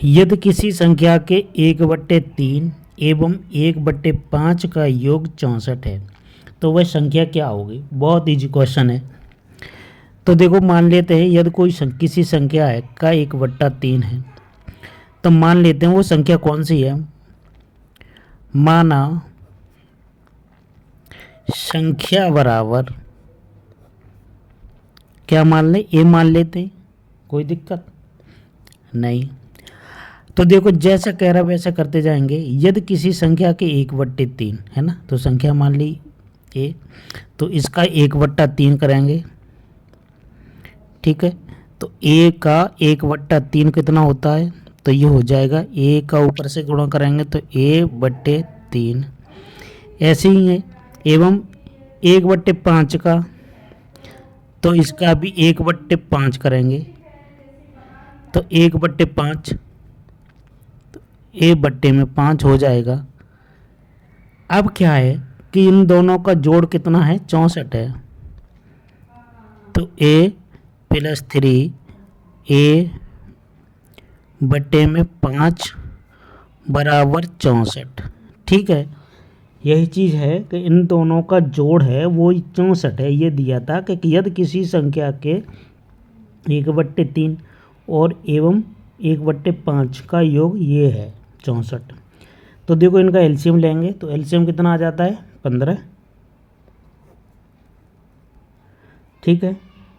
यदि किसी संख्या के 1/3 एवं 1/5 का योग 64 है तो वह संख्या क्या होगी। बहुत इजी क्वेश्चन है। तो देखो मान लेते हैं यदि कोई किसी संख्या है का 1/3 है तो मान लेते हैं वो संख्या कौन सी है। माना संख्या बराबर क्या मान ले, ए मान लेते हैं, कोई दिक्कत नहीं। तो देखो जैसा कह रहा वैसा करते जाएंगे। यदि किसी संख्या के 1/3 है ना, तो संख्या मान ली ए, तो इसका 1/3 करेंगे। ठीक है, तो ए का 1/3 कितना होता है, तो ये हो जाएगा ए का ऊपर से गुणा करेंगे तो a/3 ऐसे ही है। एवं 1/5 का, तो इसका भी 1/5 करेंगे तो 1/5 a/5 हो जाएगा। अब क्या है कि इन दोनों का जोड़ कितना है, 64 है। तो a+3 a/5 बराबर 64। ठीक है, यही चीज़ है कि इन दोनों का जोड़ है वो 64 है। ये दिया था कि यदि किसी संख्या के 1/3 और एवं 1/5 का योग ये है 64। तो देखो इनका एलसीएम लेंगे तो एलसीएम कितना आ जाता है, 15। ठीक है,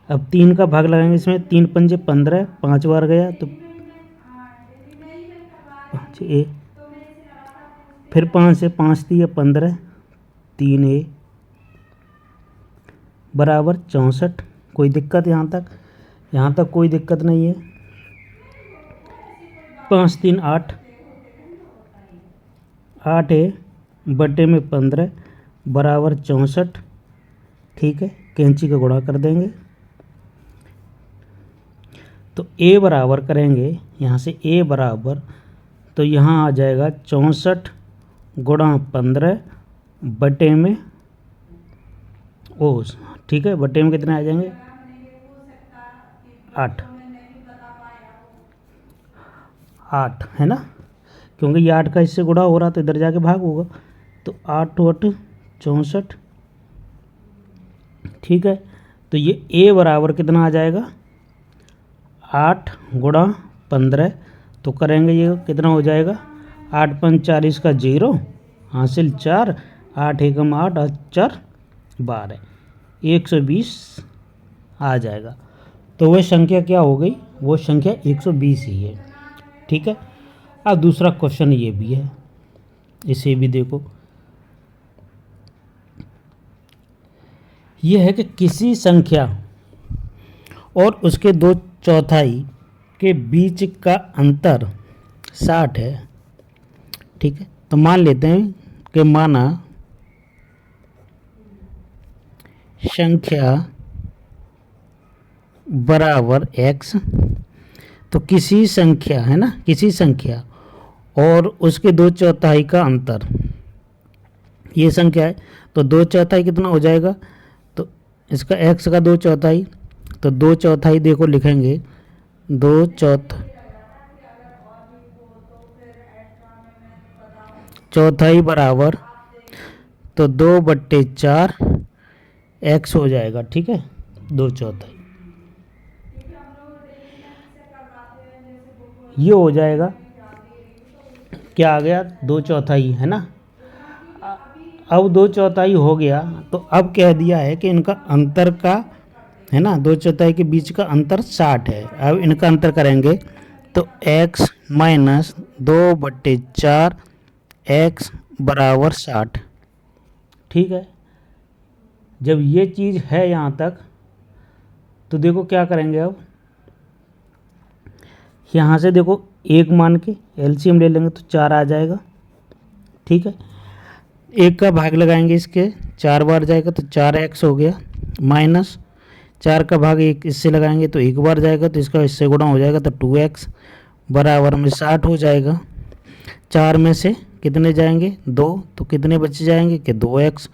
अब 3 का भाग लगाएंगे इसमें, 3 पंजे 15, 5 बार गया तो 5a, फिर 5 से 5 दिया 15, 3a बराबर 64। कोई दिक्कत यहाँ तक, यहाँ तक कोई दिक्कत नहीं है। 5 3 8, 8a/15 बराबर 64। ठीक है, कैंची का गुणा कर देंगे तो a बराबर करेंगे यहाँ से, a बराबर तो यहाँ आ जाएगा 64 गुणा 15 बटे में ठीक है, बटे में कितने आ जाएंगे, 8 है ना, क्योंकि ये 8 का इससे गुणा हो रहा तो इधर जाके भाग होगा। तो 8 8 64। ठीक है, तो ये a बराबर कितना आ जाएगा, 8 गुणा 15, तो करेंगे ये कितना हो जाएगा, 8 5 40 का 0 हासिल 4, 8 एकम 8 और 4 12, 120 आ जाएगा। तो वह संख्या क्या हो गई, वो संख्या 120 ही है। ठीक है, अब दूसरा क्वेश्चन ये भी है, इसे भी देखो। यह है कि किसी संख्या और उसके 2/4 के बीच का अंतर 60 है। ठीक है, तो मान लेते हैं कि माना संख्या बराबर x, तो किसी संख्या है ना, किसी संख्या और उसके 2/4 का अंतर, ये संख्या है तो 2/4 कितना हो जाएगा, तो इसका x का 2/4, तो 2/4 देखो लिखेंगे 2/4 बराबर तो 2/4 x हो जाएगा। ठीक है, 2/4 ये हो जाएगा, क्या आ गया, 2/4 है ना। अब 2/4 हो गया तो अब कह दिया है कि इनका अंतर का है ना, 2/4 के बीच का अंतर 60 है। अब इनका अंतर करेंगे तो x माइनस 2/4 x बराबर 60। ठीक है, जब ये चीज़ है यहाँ तक तो देखो क्या करेंगे। अब यहाँ से देखो 1 मान के एलसीएम ले लेंगे तो 4 आ जाएगा। ठीक है, 1 का भाग लगाएंगे इसके, 4 बार जाएगा तो 4x हो गया, माइनस 4 का भाग 1 इससे लगाएंगे तो 1 बार जाएगा तो इसका इससे गुणा हो जाएगा तो 2x बराबर में 60 हो जाएगा। 4 में से कितने जाएंगे, 2, तो कितने बचे जाएंगे कि 2x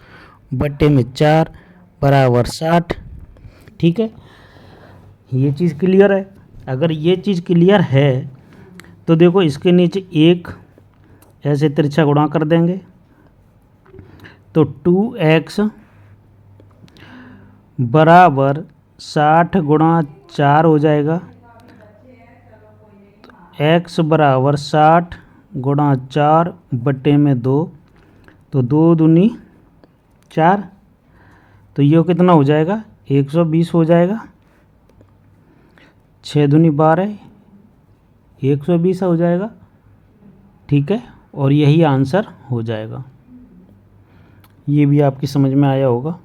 बटे में 4 बराबर 60। ठीक है, ये चीज़ क्लियर है। अगर ये चीज़ क्लियर है तो देखो इसके नीचे एक ऐसे तिरछा गुणा कर देंगे तो 2x बराबर 60 गुणा 4 हो जाएगा। तो x बराबर 60 गुणा 4 बट्टे में 2, तो 2 दूनी 4, तो ये कितना हो जाएगा 120 हो जाएगा। 6 दूनी 12, 120 हो जाएगा। ठीक है, और यही आंसर हो जाएगा। ये भी आपकी समझ में आया होगा।